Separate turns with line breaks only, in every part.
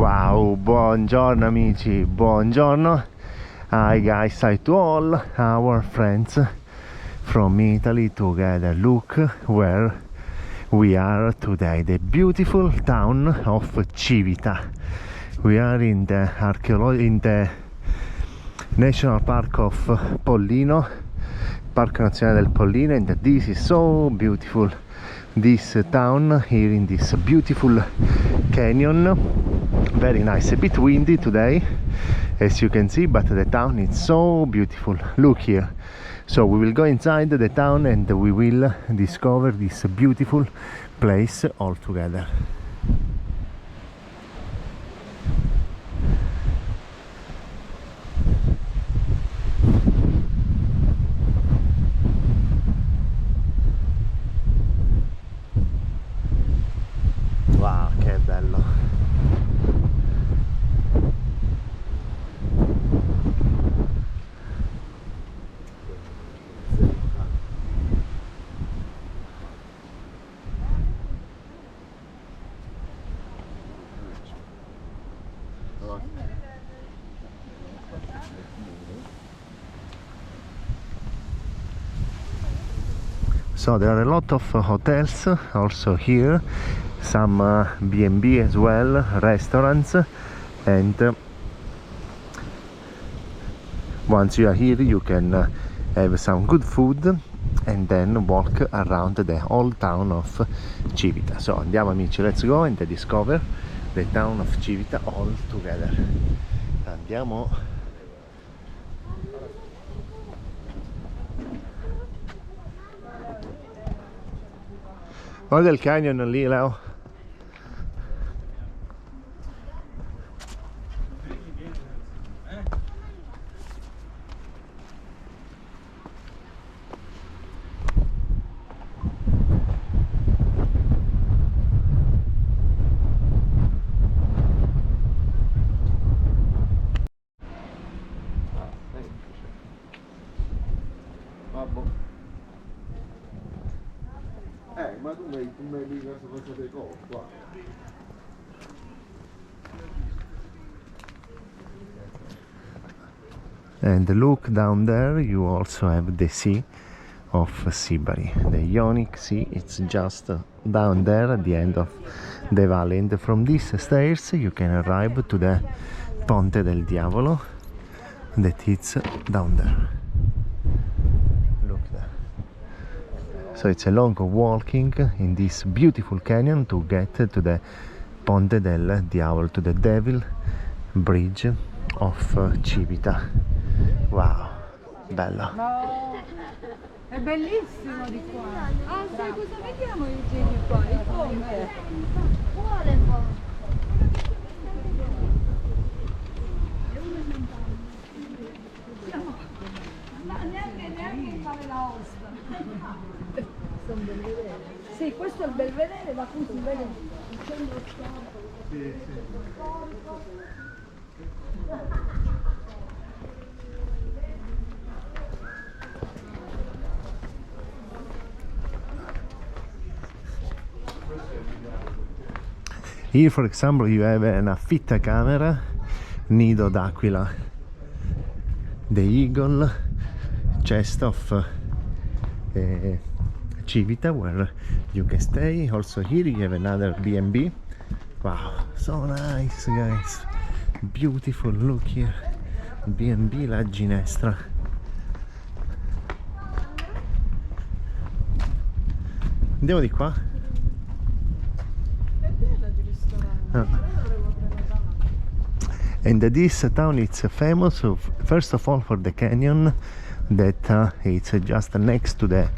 Wow, buongiorno amici, buongiorno. Hi guys, hi to all our friends from Italy together. Look where we are today, the beautiful town of Civita. We are in the National Park of Pollino, Parco Nazionale del Pollino, and this is so beautiful. This town here in this beautiful canyon, very nice, a bit windy today as you can see, but the town is so beautiful. Look here. So we will go inside the town and we will discover this beautiful place all together. Wow, che bello! So there are a lot of hotels also here, some B&B as well, restaurants, and once you are here you can have some good food and then walk around the whole town of Civita. So andiamo amici, let's go and discover the town of Civita all together. Andiamo. Guarda il canyon lì, Leo.
Ma tu mi hai detto cosa dei cose qua.
And look down there, you also have the sea of Sibari, the Ionic Sea. It's just down there at the end of the valley, and from these stairs you can arrive to the Ponte del Diavolo that is down there. Look there. So it's a long walking in this beautiful canyon to get to the Ponte del Diavolo, to the Devil Bridge of Civita. Wow, bello.
No, è bellissimo di qua. Ah, sai cosa vediamo i geni qua? Il ponte. Quale ponte? Neanche fare la osta. Sono belvedere. Sì, questo è il belvedere, da cui si vede il centro storico. Sì, sì.
Here for example you have an affittacamera, nido d'aquila, the eagle, chest of Civita where you can stay. Also here you have another B&B. Wow, so nice guys, beautiful. Look here, B&B La Ginestra. Andiamo di qua. And this town is famous first of all for the canyon that it's just next to the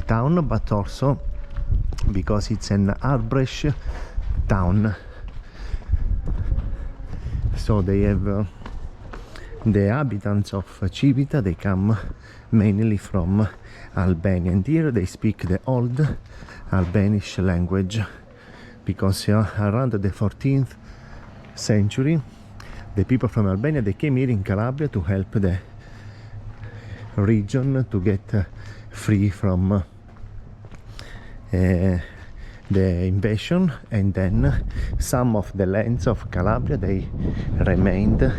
town, but also because it's an arbresh town. So they have the inhabitants of Civita, they come mainly from Albania, and here they speak the old Albanish language, because around the 14th century the people from Albania, they came here in Calabria to help the region to get free from the invasion, and then some of the lands of Calabria they remained.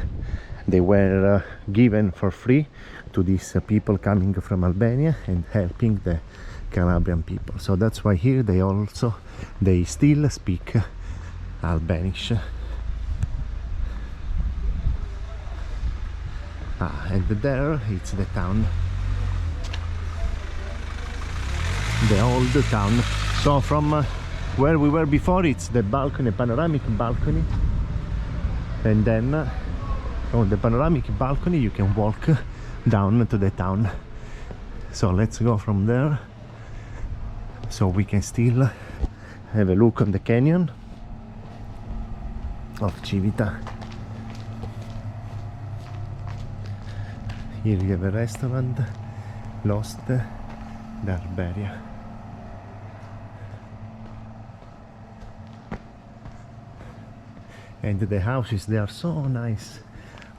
They were given for free to these people coming from Albania and helping the Calabrian people. So that's why here they still speak Albanish. And there it's the town, the old town. So from where we were before, it's the balcony, panoramic balcony, and then on the panoramic balcony you can walk down to the town. So let's go from there so we can still have a look on the canyon of Civita. Here you have a restaurant, L'Oste d'Arberia. And the houses, they are so nice,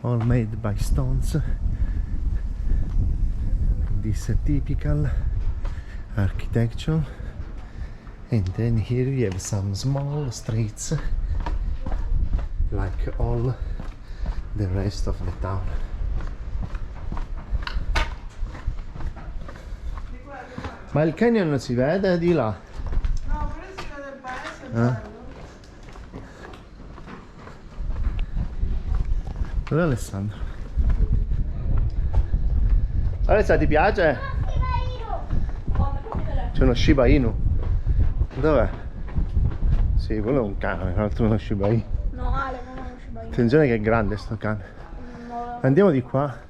all made by stones. This typical architecture. And then here you have some small streets like all the rest of the town. Ma il canyon non si vede di là?
No, però si vede il paese, è bello.
Dov'è Alessandro? Alessandro, ti piace? C'è uno Shiba Inu. Dov'è? Sì, quello è un cane, un altro uno Shiba Inu.
No, Ale, non è uno Shiba Inu.
Attenzione che è grande sto cane.
No,
Andiamo di qua.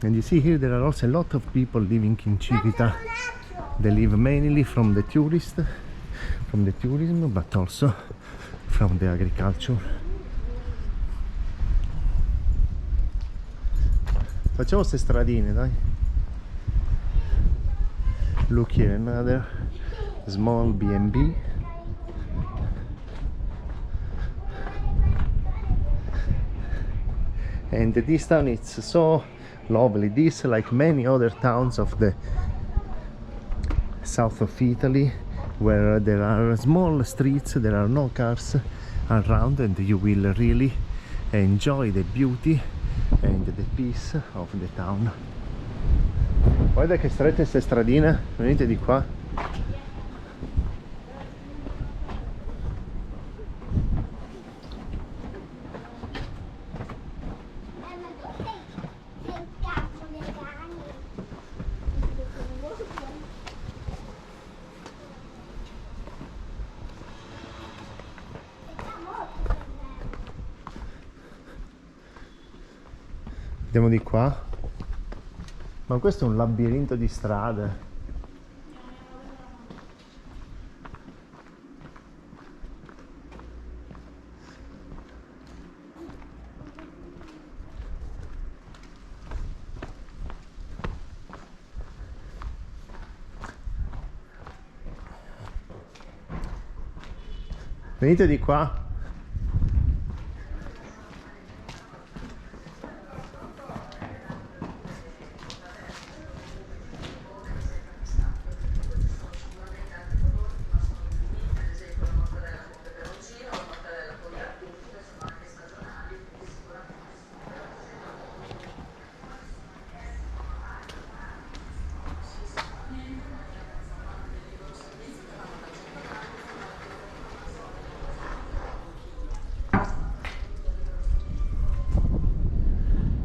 And you see here there are also a lot of people living in Civita. They live mainly from the tourism, but also from the agriculture. Facciamo queste stradine, dai. Look here, another small B&B. And this town, it's so lovely. This, like many other towns of the south of Italy, where there are small streets, there are no cars around, and you will really enjoy the beauty and the peace of the town. Guarda che strette queste stradine, venite di qua. Andiamo di qua. Ma questo è un labirinto di strade. Venite di qua.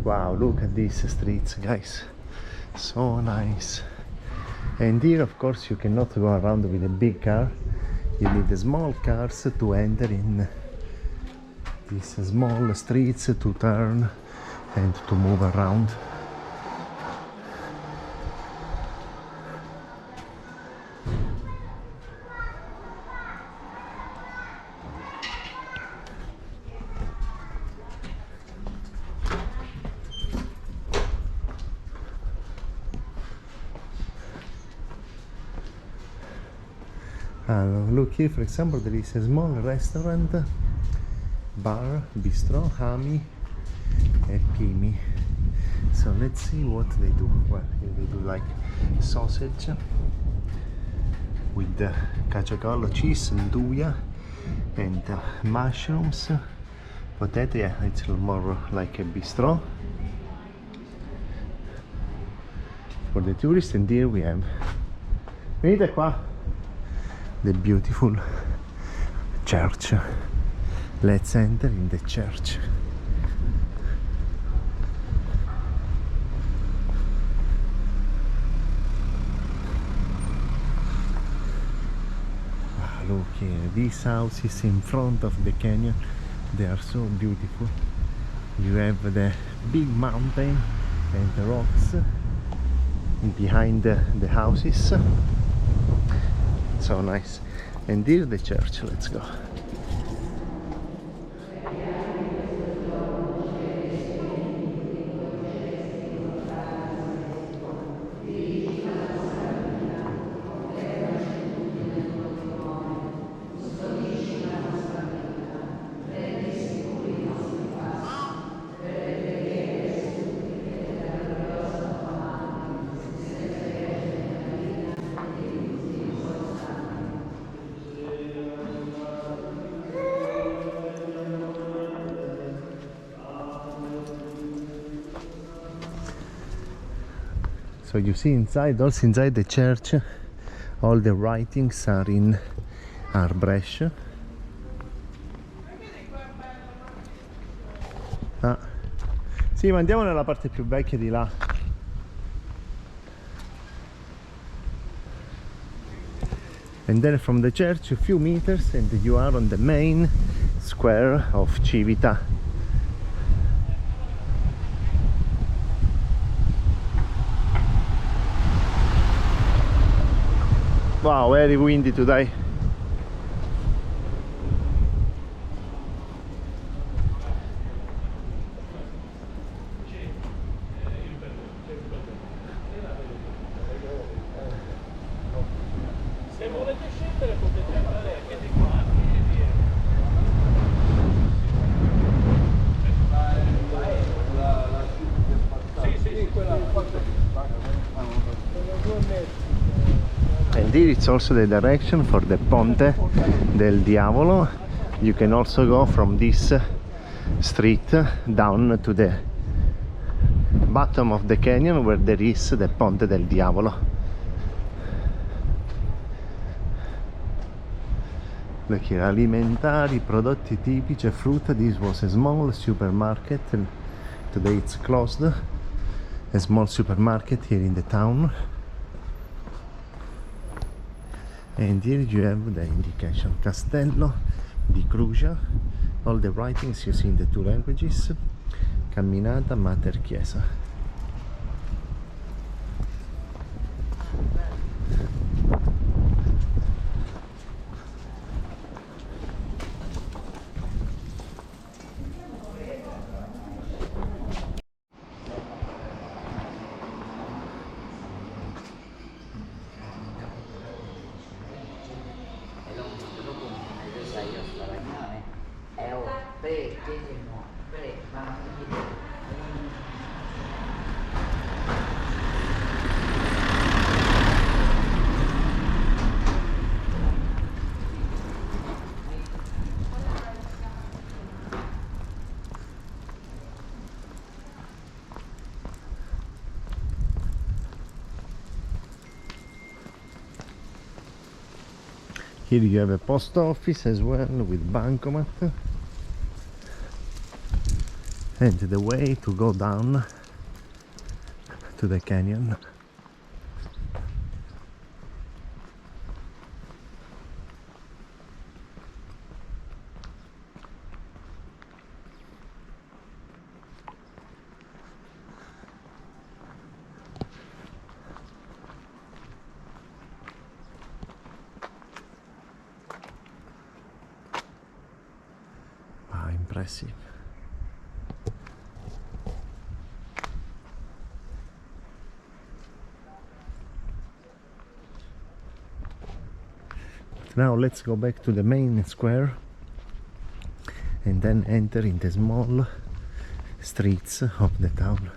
Wow, look at these streets, guys. So nice. And here, of course, you cannot go around with a big car. You need the small cars to enter in these small streets, to turn and to move around. Look here, for example, there is a small restaurant, bar, bistro, Hami and Kimi. So let's see what they do. Well, here they do like sausage. with caciacollo cheese and nduja and mushrooms, potato. Yeah, it's more like a bistro for the tourists. And here we have, venite qua, the beautiful church. Let's enter in the church. Look here, these houses in front of the canyon, they are so beautiful. You have the big mountain and the rocks behind the houses. So nice. And here's the church. Let's go. So you see inside, also inside the church, all the writings are in airbrush. Ah. Sì, ma andiamo nella parte più vecchia di là. And then from the church a few meters and you are on the main square of Civita. Wow, very windy today.
Se volete scendere potete andare anche di qua e via. Sì, quella
And here it's also the direction for the Ponte del Diavolo. You can also go from this street down to the bottom of the canyon where there is the Ponte del Diavolo. Look here, alimentari, prodotti tipici, frutta. This was a small supermarket and today it's closed. A small supermarket here in the town. And here you have the indication Castello di Cruja, all the writings you see in the two languages. Camminata Mater Chiesa. Here you have a post office as well with bancomat, and the way to go down to the canyon. Impressive. Now let's go back to the main square and then enter in the small streets of the town.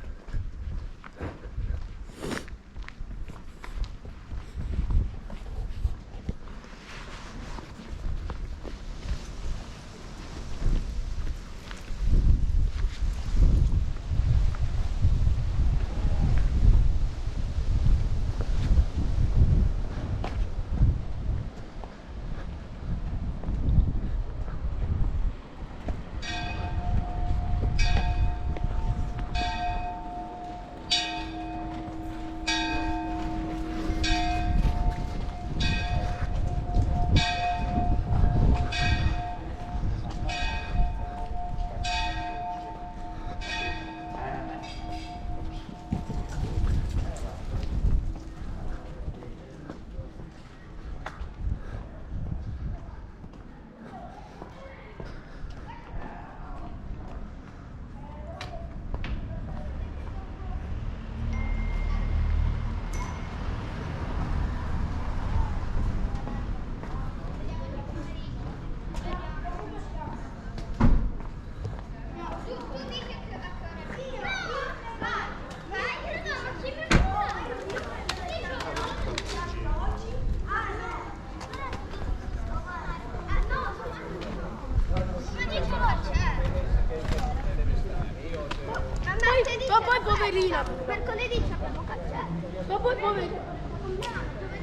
poverina. Mercoledì ci abbiamo cacciato. Ma poi poverina.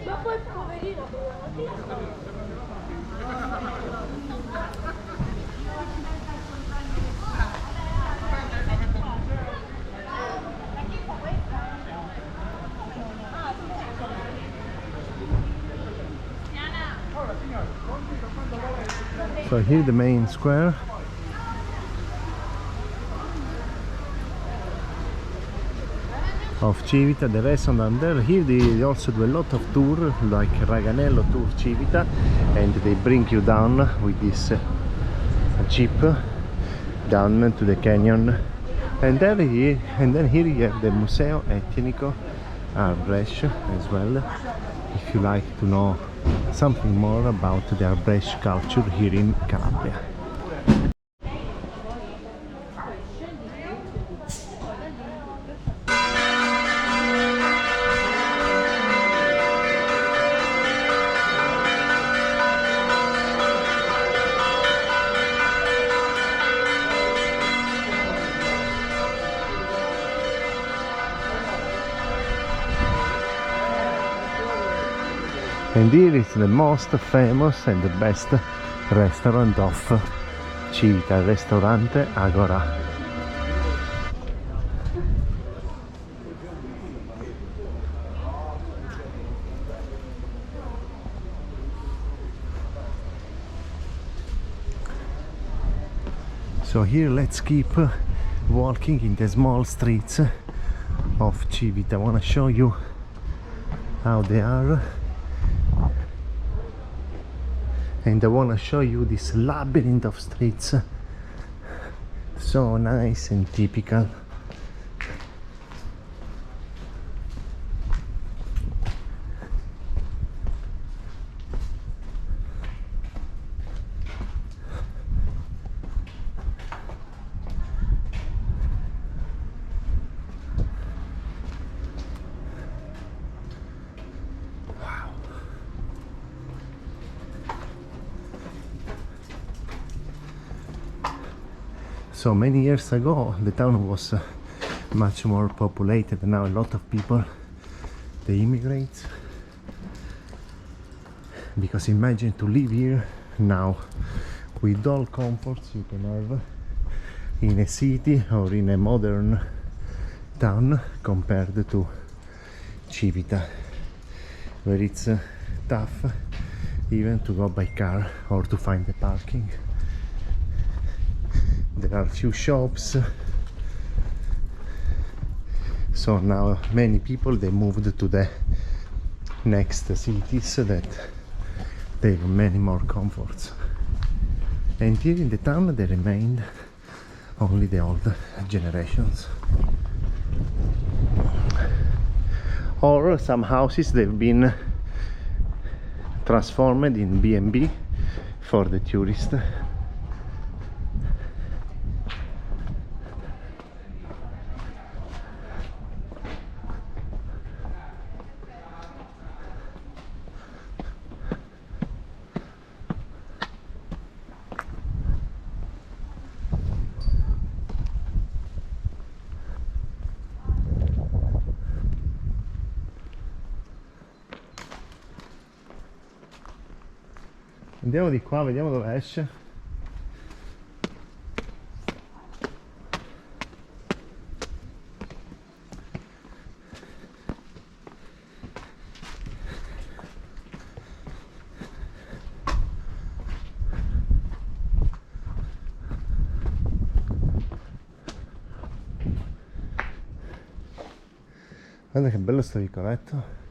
Ma poi poverina.
So here the main square. Of Civita, the restaurant down there. Here they also do a lot of tour, like Raganello Tour Civita, and they bring you down with this jeep down to the canyon. And then here you have the Museo Etnico Arbresh as well, if you like to know something more about the Arbresh culture here in Calabria. And here is the most famous and the best restaurant of Civita, Ristorante Agora. So here let's keep walking in the small streets of Civita. I want to show you how they are. And I want to show you this labyrinth of streets, so nice and typical. So many years ago the town was much more populated. Now a lot of people, they immigrate, because imagine to live here now with all comforts you can have in a city or in a modern town compared to Civita, where it's tough even to go by car or to find the parking. There are few shops, so now many people, they moved to the next cities that they have many more comforts. And here in the town there remained only the old generations, or some houses they've been transformed in B&B for the tourists. Andiamo di qua, vediamo dove esce. Guarda che bello sto vicoletto.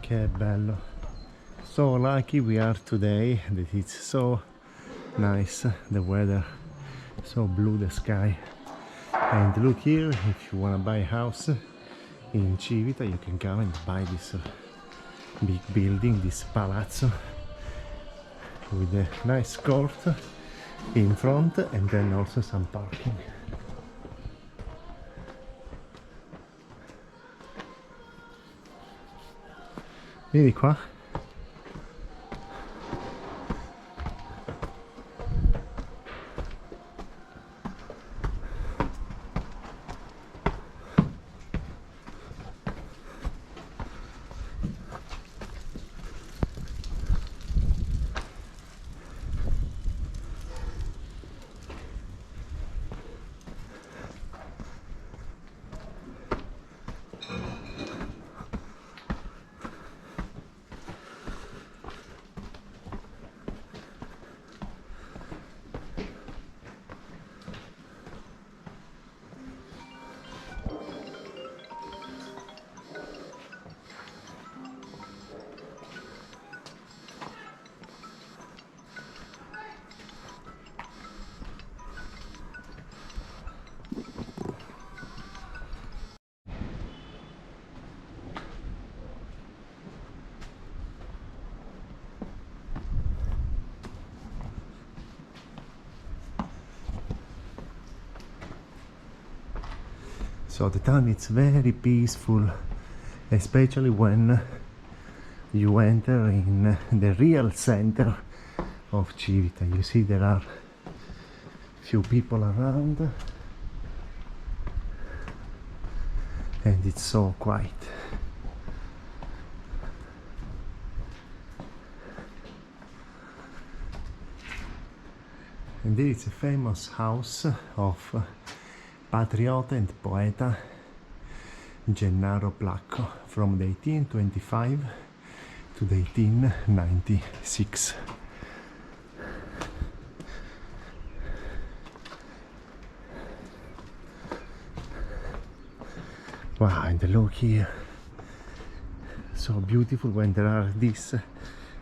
Che bello. So lucky we are today that it's so nice, the weather, so blue the sky. And look here, if you want to buy a house in Civita, you can come and buy this big building, this palazzo with a nice court in front and then also some parking. Vieni qua. So the town is very peaceful, especially when you enter in the real center of Civita. You see there are few people around and it's so quiet. And there is a famous house of patriota and poeta Gennaro Placco from the 1825 to the 1896. Wow, and look here, so beautiful when there are these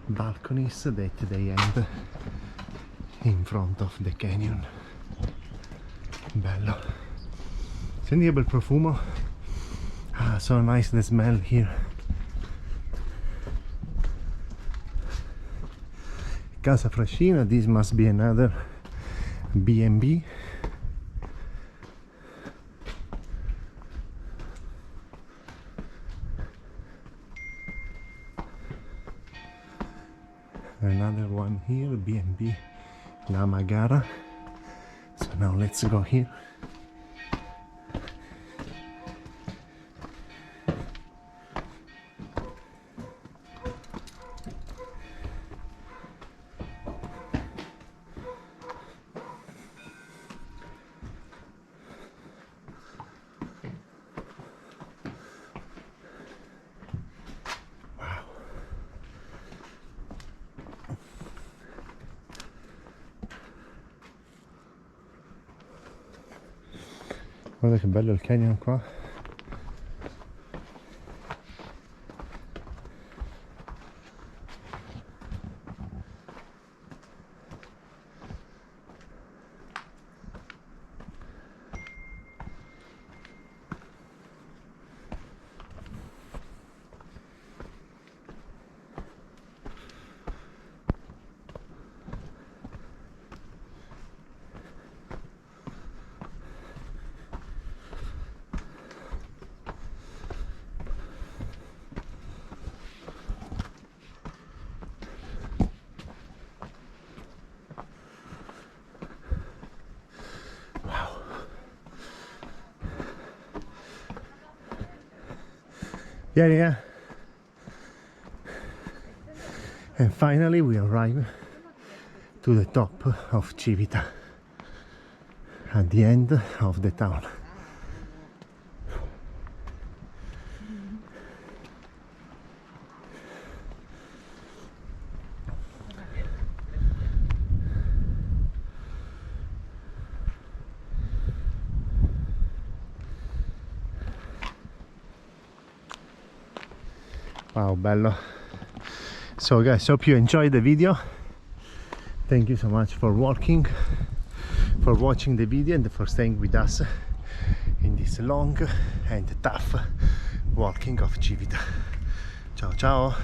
balconies that they end in front of the canyon. Bello. Senti che bel profumo. Ah, so nice the smell here. Casa Frascina, this must be another B&B. Another one here, B&B La Magara. So now let's go here. Guarda che bello il canyon qua. Yeah. And finally we arrive to the top of Civita, at the end of the town. Wow, bello. So guys, hope you enjoyed the video. Thank you so much for watching the video and for staying with us in this long and tough walking of Civita. Ciao ciao.